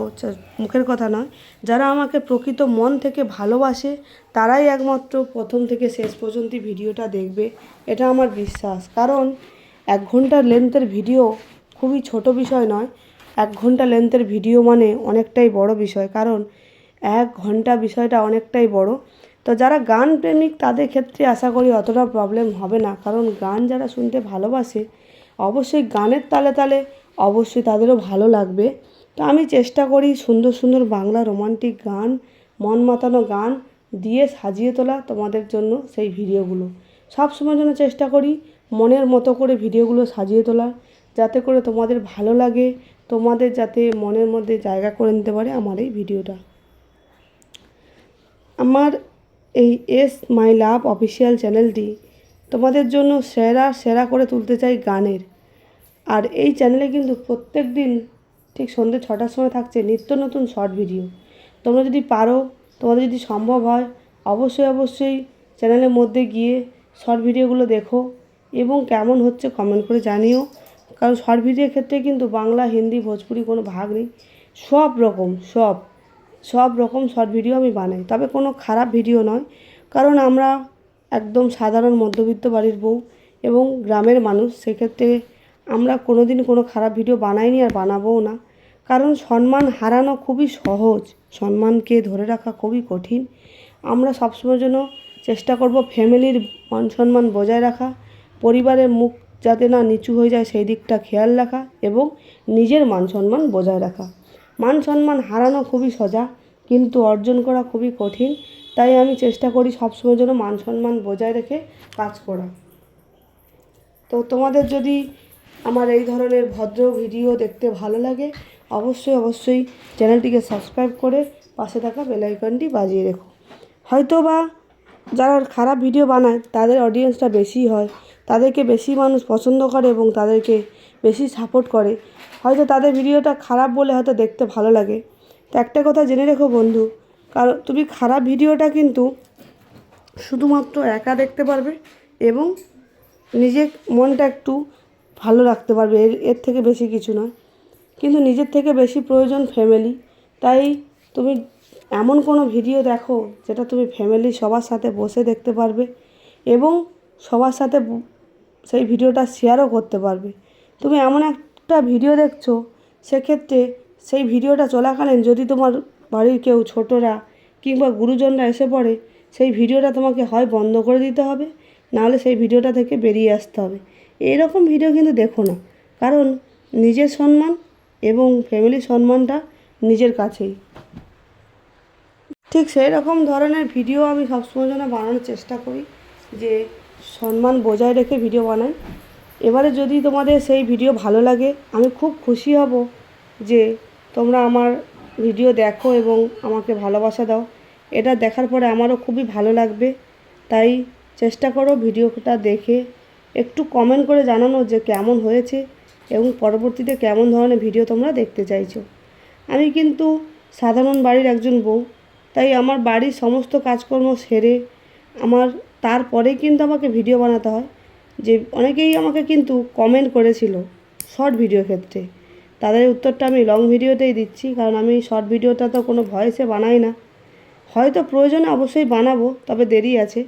[SPEAKER 7] মুখের কথা নয়। যারা আমাকে প্রকৃত মন থেকে ভালোবাসে তারাই একমাত্র প্রথম থেকে শেষ পর্যন্ত ভিডিওটা দেখবে, এটা আমার বিশ্বাস। কারণ 1 ঘন্টার লেন্থের ভিডিও খুবই ছোট বিষয় নয়। 1 ঘন্টা লেন্থের ভিডিও মানে অনেকটাই বড় বিষয়, কারণ 1 ঘন্টা বিষয়টা অনেকটাই বড়। তো যারা গান প্রেমিক তাদের ক্ষেত্রে আশা করি অতটা প্রবলেম হবে না, কারণ গান যারা শুনতে ভালোবাসে অবশ্যই গানের তালে তালে অবশ্যই তাদেরও ভালো লাগবে। তো আমি চেষ্টা করি সুন্দর সুন্দর বাংলা রোমান্টিক গান, মন মাতানো গান দিয়ে সাজিয়ে তোলা তোমাদের জন্য সেই ভিডিওগুলো। সব সময় জন্য চেষ্টা করি মনের মতো করে ভিডিওগুলো সাজিয়ে তোলার, যাতে করে তোমাদের ভালো লাগে, তোমাদের যাতে মনের মধ্যে জায়গা করে নিতে পারে আমার এই ভিডিওটা। আমার এই এস মাই লাভ অফিসিয়াল চ্যানেলটি তোমাদের জন্য সেরা সেরা করে তুলতে চাই গানের। আর এই চ্যানেলে কিন্তু প্রত্যেক দিন ঠিক সন্ধ্যে 6টার সময় থাকছে নিত্য নতুন শর্ট ভিডিও। তোমরা যদি পারো, তোমাদের যদি সম্ভব হয়, অবশ্যই অবশ্যই চ্যানেলের মধ্যে গিয়ে শর্ট ভিডিওগুলো দেখো এবং কেমন হচ্ছে কমেন্ট করে জানিও। কারণ শর্ট ভিডিওর ক্ষেত্রে কিন্তু বাংলা, হিন্দি, ভোজপুরি কোনো ভাগ নেই, সব রকম শর্ট ভিডিও আমি বানাই। তবে কোনো খারাপ ভিডিও নয়, কারণ আমরা একদম সাধারণ মধ্যবিত্ত বাড়ির বউ এবং গ্রামের মানুষ, সেক্ষেত্রে আমরা কোনো দিন কোনো খারাপ ভিডিও বানাইনি আর বানাবোও না। কারণ সম্মান হারানো খুবই সহজ, সম্মানকে ধরে রাখা খুবই কঠিন। আমরা সবসময়ের জন্য চেষ্টা করব ফ্যামিলির মান সম্মান বজায় রাখা, পরিবারের মুখ যাতে না নিচু হয়ে যায় সেই দিকটা খেয়াল রাখা এবং নিজের মান সম্মান বজায় রাখা। মান সম্মান হারানো খুবই সোজা, কিন্তু অর্জন করা খুবই কঠিন। তাই আমি চেষ্টা করি সবসময়ের জন্য মান সম্মান বজায় রেখে কাজ করা। তো তোমাদের যদি আমার এই ধরনের ভদ্র ভিডিও দেখতে ভালো লাগে, অবশ্যই চ্যানেলটিকে সাবস্ক্রাইব করে পাশে থাকা বেল আইকনটি বাজিয়ে রেখো। হয়তো বা যারা খারাপ ভিডিও বানায় তাদের অডিয়েন্সটা বেশি হয়, তাদেরকে বেশি মানুষ পছন্দ করে এবং তাদেরকে বেশি সাপোর্ট করে। হয়তো তাদের ভিডিওটা খারাপ বলে হয়তো দেখতে ভালো লাগে। তো একটা কথা জেনে রেখো বন্ধু, কারণ তুমি খারাপ ভিডিওটা কিন্তু শুধুমাত্র একা দেখতে পারবে এবং নিজের মনটা একটু ভালো রাখতে পারবে, এর থেকে বেশি কিছু নয়। কিন্তু নিজের থেকে বেশি প্রয়োজন ফ্যামিলি। তাই তুমি এমন কোনো ভিডিও দেখো যেটা তুমি ফ্যামিলি সবার সাথে বসে দেখতে পারবে এবং সবার সাথে সেই ভিডিওটা শেয়ারও করতে পারবে। তুমি এমন একটা ভিডিও দেখছো, সেক্ষেত্রে সেই ভিডিওটা চলাকালীন যদি তোমার বাড়ির কেউ ছোটরা কিংবা গুরুজনরা এসে পড়ে, সেই ভিডিওটা তোমাকে হয় বন্ধ করে দিতে হবে, নাহলে সেই ভিডিওটা থেকে বেরিয়ে আসতে হবে। এইরকম ভিডিও কিন্তু দেখো না, কারণ নিজের সম্মান এবং ফ্যামিলির সম্মানটা নিজের কাছেই। ঠিক সেই রকম ধরনের ভিডিও আমি সবসময় জন্য বানানোর চেষ্টা করি, যে সম্মান বজায় রেখে ভিডিও বানাই। এবারে যদি তোমাদের সেই ভিডিও ভালো লাগে, আমি খুব খুশি হব যে তোমরা আমার ভিডিও দেখো এবং আমাকে ভালোবাসা দাও। এটা দেখার পরে আমারও খুবই ভালো লাগবে। তাই চেষ্টা করো ভিডিওটা দেখে একটু কমেন্ট করে জানানো যে কেমন হয়েছে এবং পরবর্তীতে কেমন ধরনের ভিডিও তোমরা দেখতে চাইছো। আমি কিন্তু সাধারণ বাড়ির একজন বউ, তাই আমার বাড়ির সমস্ত কাজকর্ম সেরে আমার তারপরেই কিন্তু আমাকে ভিডিও বানাতে হয়। যে অনেকেই আমাকে কিন্তু কমেন্ট করেছিল শর্ট ভিডিও ক্ষেত্রে, তাদের উত্তরটা আমি লং ভিডিওতেই দিচ্ছি, কারণ আমি শর্ট ভিডিওটা তো কোনো ভয়েসে বানাই না। হয়তো প্রয়োজনে অবশ্যই বানাবো, তবে দেরি আছে,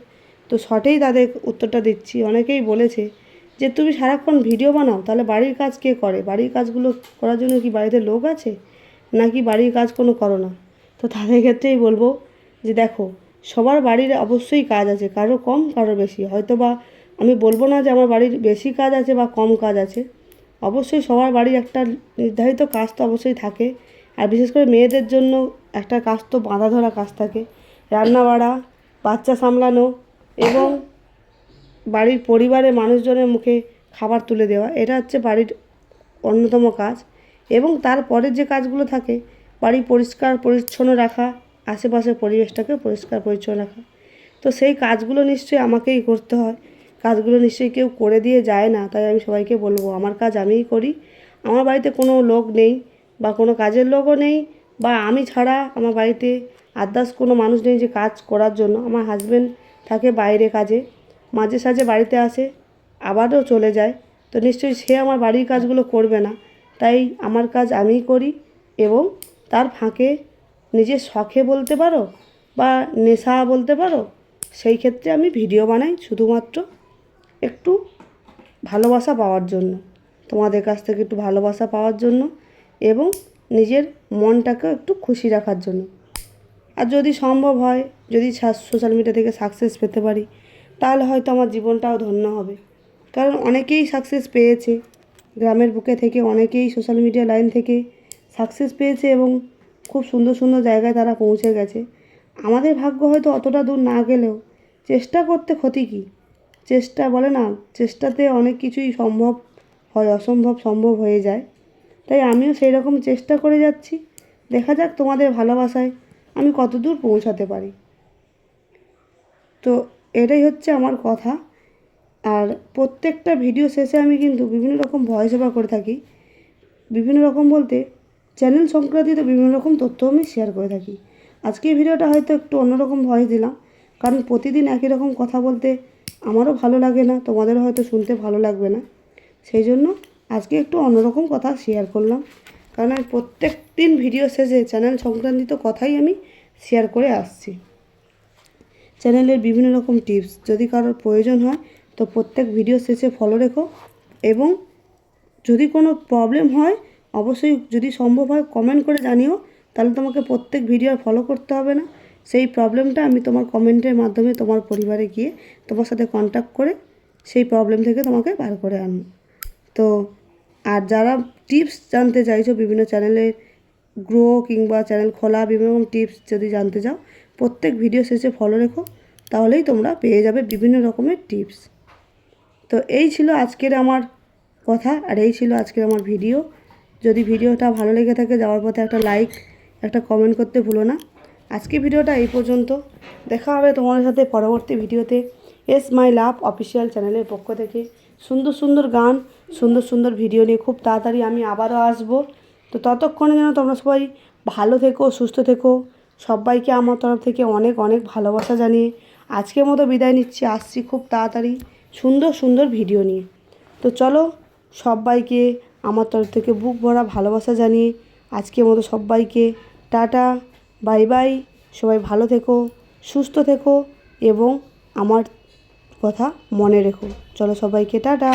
[SPEAKER 7] তো শর্টেই তাদের উত্তরটা দিচ্ছি। অনেকেই বলেছে যে তুমি সারাক্ষণ ভিডিও বানাও, তাহলে বাড়ির কাজ কে করে? বাড়ির কাজগুলো করার জন্য কি বাড়িতে লোক আছে, নাকি বাড়ির কাজ কোনো করো না? তো তাদের ক্ষেত্রেই বলবো যে দেখো, সবার বাড়ির অবশ্যই কাজ আছে, কারো কম কারো বেশি। হয়তো বা আমি বলবো না যে আমার বাড়ির বেশি কাজ আছে বা কম কাজ আছে, অবশ্যই সবার বাড়ির একটা নির্ধারিত কাজ তো অবশ্যই থাকে। আর বিশেষ করে মেয়েদের জন্য একটা কাজ তো বাঁধা ধরা কাজ থাকে, রান্না বাড়া, বাচ্চা সামলানো এবং বাড়ির পরিবারের মানুষজনের মুখে খাবার তুলে দেওয়া, এটা হচ্ছে বাড়ির অন্যতম কাজ। এবং তারপরের যে কাজগুলো থাকে, বাড়ি পরিষ্কার পরিচ্ছন্ন রাখা, আশেপাশের পরিবেশটাকে পরিষ্কার পরিচ্ছন্ন রাখা, তো সেই কাজগুলো নিশ্চয়ই আমাকেই করতে হয়। কাজগুলো নিশ্চয়ই কেউ করে দিয়ে যায় না। তাই আমি সবাইকে বলবো আমার কাজ আমিই করি। আমার বাড়িতে কোনো লোক নেই বা কোনো কাজের লোকও নেই, বা আমি ছাড়া আমার বাড়িতে আদার্স কোনো মানুষ নেই যে কাজ করার জন্য। আমার হাজব্যান্ড থাকে বাইরে কাজে, মাঝে সাঝে বাড়িতে আসে আবারও চলে যায়, তো নিশ্চয়ই সে আমার বাড়ির কাজগুলো করবে না। তাই আমার কাজ আমিই করি এবং তার ফাঁকে নিজের শখে বলতে পারো বা নেশা বলতে পারো, সেই ক্ষেত্রে আমি ভিডিও বানাই শুধুমাত্র একটু ভালোবাসা পাওয়ার জন্য, তোমাদের কাছ থেকে একটু ভালোবাসা পাওয়ার জন্য এবং নিজের মনটাকে একটু খুশি রাখার জন্য। আর যদি সম্ভব হয়, যদি সোশ্যাল মিডিয়া থেকে সাকসেস পেতে পারি, তাহলে হয়তো আমার জীবনটাও ধন্য হবে। কারণ অনেকেই সাকসেস পেয়েছে, গ্রামের বুকে থেকে অনেকেই সোশ্যাল মিডিয়া লাইন থেকে সাকসেস পেয়েছে এবং খুব সুন্দর সুন্দর জায়গায় তারা পৌঁছে গেছে। আমাদের ভাগ্য হয়তো অতটা দূর না গেলেও চেষ্টা করতে ক্ষতি কী? চেষ্টা বলে না, চেষ্টাতে অনেক কিছুই সম্ভব হয়, অসম্ভব সম্ভব হয়ে যায়। তাই আমিও সেই রকম চেষ্টা করে যাচ্ছি। দেখা যাক তোমাদের ভালোবাসায় আমি কত দূর পৌঁছাতে পারি। তো এটাই হচ্ছে আমার কথা। আর প্রত্যেকটা ভিডিও শেষে আমি কিন্তু বিভিন্ন রকম ভয়েস ওভার করে থাকি। বিভিন্ন রকম বলতে চ্যানেল সংক্রান্তিত বিভিন্ন রকম তথ্য আমি শেয়ার করে থাকি। আজকের ভিডিওটা হয়তো একটু অন্যরকম ভয়েস দিলাম, কারণ প্রতিদিন একই রকম কথা বলতে আমারও ভালো লাগে না, তোমাদেরও হয়তো শুনতে ভালো লাগবে না। সেই জন্য আজকে একটু অন্যরকম কথা শেয়ার করলাম, কারণ আমি প্রত্যেক দিন ভিডিও শেষে চ্যানেল সংক্রান্তিত কথাই আমি শেয়ার করে আসছি। চ্যানেলের বিভিন্ন রকম টিপস যদি কারোর প্রয়োজন হয়, তো প্রত্যেক ভিডিও শেষে ফলো রেখো। এবং যদি কোনো প্রবলেম হয়, অবশ্যই যদি সম্ভব হয় কমেন্ট করে জানিও, তাহলে তোমাকে প্রত্যেক ভিডিও ফলো করতে হবে না। সেই প্রবলেমটা আমি তোমার কমেন্টের মাধ্যমে তোমার পরিবারে গিয়ে তোমার সাথে কন্ট্যাক্ট করে সেই প্রবলেম থেকে তোমাকে বার করে আনবো। তো আর যারা টিপস জানতে চাইছো, বিভিন্ন চ্যানেলের গ্রো কিংবা চ্যানেল খোলা বিভিন্ন রকম টিপস যদি জানতে চাও, প্রত্যেক ভিডিও শেষে ফলো রেখো, তাহলেই তোমরা পেয়ে যাবে বিভিন্ন রকমের টিপস। তো এই ছিল আজকের আমার কথা, আর এই ছিল আজকের আমার ভিডিও। যদি ভিডিওটা ভালো লেগে থাকে, যাওয়ার পথে একটা লাইক, একটা কমেন্ট করতে ভুলো না। আজকে ভিডিওটা এই পর্যন্ত। দেখা হবে তোমাদের সাথে পরবর্তী ভিডিওতে এস মাই লাভ অফিসিয়াল চ্যানেলের পক্ষ থেকে। সুন্দর সুন্দর গান, সুন্দর সুন্দর ভিডিও নিয়ে খুব তাড়াতাড়ি আমি আবারও আসবো। তো ততক্ষণে যেন তোমরা সবাই ভালো থেকো, সুস্থ থেকো, সবাইকে আমার তরফ থেকে অনেক অনেক ভালোবাসা জানিয়ে আজকের মতো বিদায় নিচ্ছি। আসছি খুব তাড়াতাড়ি সুন্দর সুন্দর ভিডিও নিয়ে। তো চলো, সবাইকে আমার তরফ থেকে বুক ভরা ভালোবাসা জানিয়ে আজকের মতো সবাইকে টাটা, বাই বাই। সবাই ভালো থেকো, সুস্থ থেকো এবং আমার কথা মনে রেখো। চলো সবাইকে টাটা।